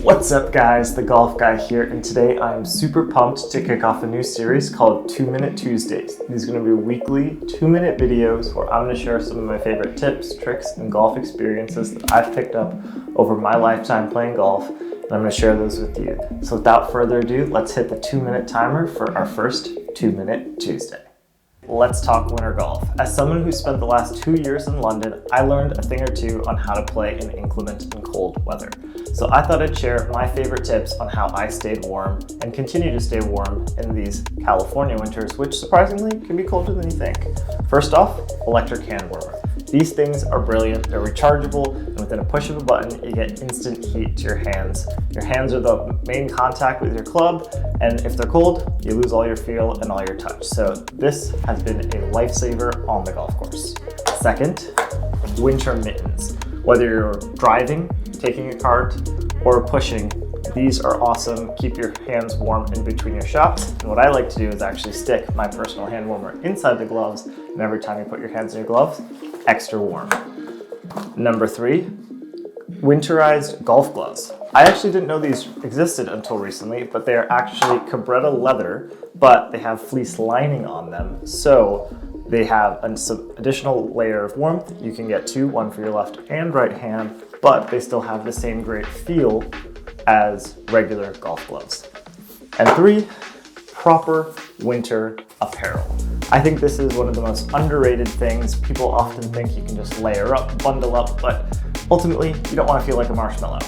What's up guys, the Golf Guy here, and today I'm super pumped to kick off a new series called 2-Minute Tuesdays. These are going to be weekly 2-minute videos where I'm going to share some of my favorite tips, tricks, and golf experiences that I've picked up over my lifetime playing golf, and I'm going to share those with you. So without further ado, let's hit the 2-minute timer for our first 2-Minute Tuesday. Let's talk winter golf. As someone who spent the last 2 years in London, I learned a thing or two on how to play in inclement and cold weather. So I thought I'd share my favorite tips on how I stayed warm and continue to stay warm in these California winters, which surprisingly can be colder than you think. First off, electric hand warmer. These things are brilliant, they're rechargeable, and within a push of a button, you get instant heat to your hands. Your hands are the main contact with your club, and if they're cold, you lose all your feel and all your touch. So this has been a lifesaver on the golf course. Second, winter mittens. Whether you're driving, taking a cart, or pushing, these are awesome. Keep your hands warm in between your shots. And what I like to do is actually stick my personal hand warmer inside the gloves, and every time you put your hands in your gloves, extra warm. Number 3, winterized golf gloves. I actually didn't know these existed until recently, but they are actually Cabretta leather, but they have fleece lining on them. So they have some additional layer of warmth. You can get 2, one for your left and right hand, but they still have the same great feel as regular golf gloves. And 3, proper winter apparel. I think this is one of the most underrated things. People often think you can just layer up, bundle up, but ultimately you don't want to feel like a marshmallow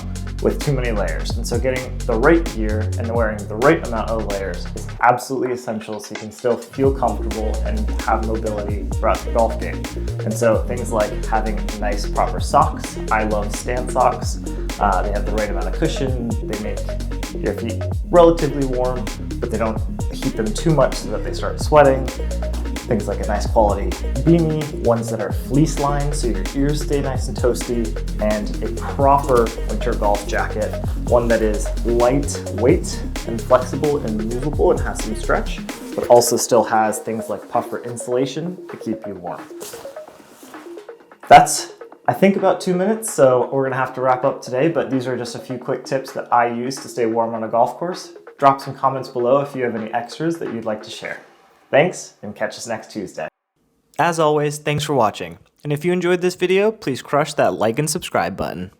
with too many layers. And so getting the right gear and wearing the right amount of layers is absolutely essential so you can still feel comfortable and have mobility throughout the golf game. And so things like having nice proper socks. I love Stan socks. They have the right amount of cushion. They make your feet relatively warm, but they don't heat them too much so that they start sweating. Things like a nice quality beanie, ones that are fleece lined so your ears stay nice and toasty, and a proper winter golf jacket, one that is lightweight and flexible and movable and has some stretch, but also still has things like puffer insulation to keep you warm. That's, I think, about 2 minutes, so we're gonna have to wrap up today, but these are just a few quick tips that I use to stay warm on a golf course. Drop some comments below if you have any extras that you'd like to share. Thanks, and catch us next Tuesday. As always, thanks for watching. And if you enjoyed this video, please crush that like and subscribe button.